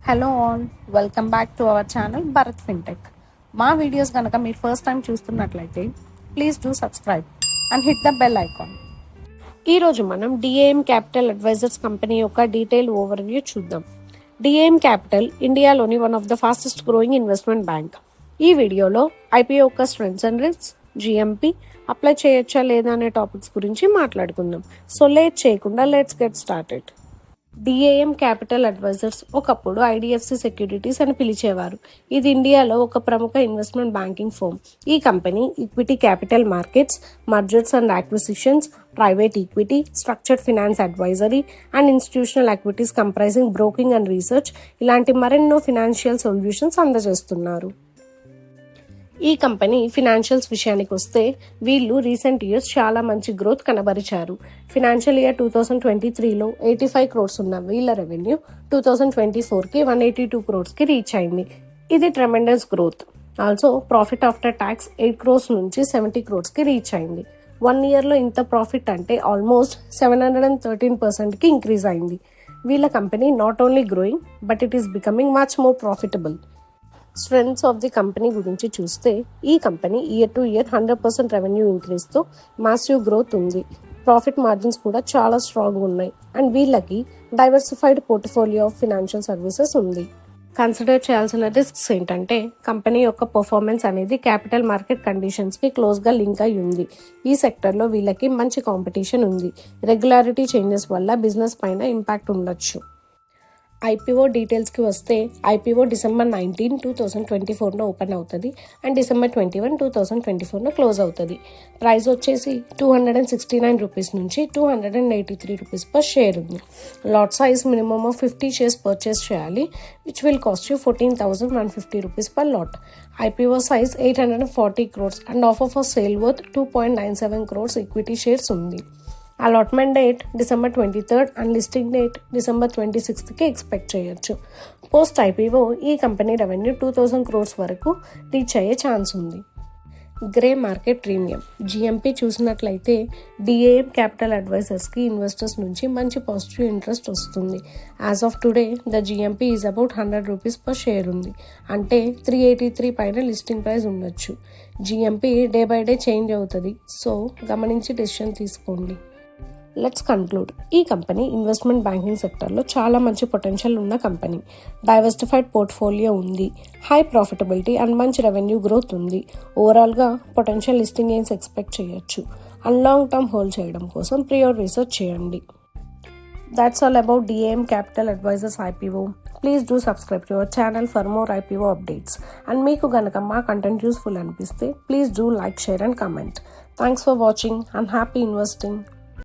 Hello all, welcome back to our channel Bharat FinTech. మా videos కనుక మీరు ఫస్ట్ టైం చూస్తున్నట్లయితే please do subscribe and hit the bell icon. ఈరోజు మనం DAM capital advisors company యొక్క detail overview చూద్దాం. DAM capital ఇండియాలోని one of the fastest growing investment bank. ఈ వీడియోలో IPO యొక్క strengths and risks, GMP apply చేయొచ్చా లేదా అనే టాపిక్స్ గురించి మాట్లాడుకుందాం. సో లేట్ చేయకుండా let's get started. DAM capital advisors ఒకప్పుడు IDFC సెక్యూరిటీస్ అని పిలిచేవారు. ఇది ఇండియాలో ఒక ప్రముఖ ఇన్వెస్ట్మెంట్ బ్యాంకింగ్ ఫర్మ్. ఈ company equity capital markets, mergers and acquisitions, private equity, structured finance advisory and institutional activities comprising broking and research ఇలాంటి మరెన్నో ఫినాన్షియల్ సొల్యూషన్స్ అందజేస్తున్నారు. ఈ కంపెనీ ఫినాన్షియల్స్ విషయానికి వస్తే వీళ్ళు రీసెంట్ ఇయర్స్ చాలా మంచి గ్రోత్ కనబరిచారు. ఫినాన్షియల్ ఇయర్ 2023లో 85 crores ఉన్న వీళ్ళ రెవెన్యూ 2024కి 182 crores రీచ్ అయింది. ఇది tremendous growth. Also profit after tax 8 crores నుంచి 70 crores రీచ్ అయింది. 1 yearలో ఇంత ప్రాఫిట్ అంటే ఆల్మోస్ట్ 713%కి ఇంక్రీజ్ అయింది. వీళ్ళ company not only growing but it is becoming much more profitable. Strengths of the company గురించి చూస్తే ఈ company year to year 100% revenue ఇంక్రీజ్తో మాసివ్ గ్రోత్ ఉంది. ప్రాఫిట్ మార్జిన్స్ కూడా చాలా స్ట్రాంగ్ ఉన్నాయి అండ్ వీళ్ళకి diversified portfolio of financial services ఉంది. కన్సిడర్ చేయాల్సిన రిస్క్స్ ఏంటంటే కంపెనీ యొక్క పర్ఫార్మెన్స్ అనేది క్యాపిటల్ మార్కెట్ కండిషన్స్కి క్లోజ్గా లింక్ అయి ఉంది. ఈ సెక్టర్లో వీళ్ళకి మంచి కాంపిటీషన్ ఉంది. రెగ్యులారిటీ చేంజెస్ వల్ల బిజినెస్ పైన ఇంపాక్ట్ ఉండొచ్చు. IPO డీటెయిల్స్కి వస్తే IPO December 19, 2024 ఓపెన్ అవుతుంది అండ్ December 21, 2024 క్లోజ్ అవుతుంది. ప్రైస్ వచ్చేసి ₹269 నుంచి ₹283 పర్ షేర్ ఉంది. Lot size minimum of 50 shares purchase చేయాలి, which will cost you ₹14,150 per lot. IPO size 840 crores and offer for sale worth 2.97 crores equity shares ఉంది. Allotment date December 23rd and listing date December 26కి expect చేయొచ్చు. Post IPO ఈ company revenue 2000 crores వరకు reach అయ్యే chance ఉంది. Grey market premium GMP చూసినట్లయితే DAM capital అడ్వైజర్స్కి investors నుంచి మంచి positive interest వస్తుంది. As of today the GMP is about ₹100 per share ఉంది. అంటే 383 పైన లిస్టింగ్ ప్రైస్ ఉండొచ్చు. GMP day by day change అవుతుంది, సో గమనించి డెసిషన్ తీసుకోండి. Let's conclude. ఈ కంపెనీ ఇన్వెస్ట్మెంట్ బ్యాంకింగ్ సెక్టర్లో చాలా మంచి పొటెన్షియల్ ఉన్న కంపెనీ. డైవర్సిఫైడ్ పోర్ట్ఫోలియో ఉంది, హై ప్రాఫిటబిలిటీ అండ్ మంచి రెవెన్యూ గ్రోత్ ఉంది. ఓవరాల్గా పొటెన్షియల్ లిస్టింగ్ గెయిన్స్ ఎక్స్పెక్ట్ చేయొచ్చు. అండ్ లాంగ్ టర్మ్ హోల్డ్ చేయడం కోసం ప్రియర్ రీసెర్చ్ చేయండి. That's all about DAM capital advisors IPO. Please do subscribe to our channel for more IPO updates. And మీకు గనక మా కంటెంట్ యూస్ఫుల్ అనిపిస్తే please do like, share and comment. Thanks for watching and happy investing.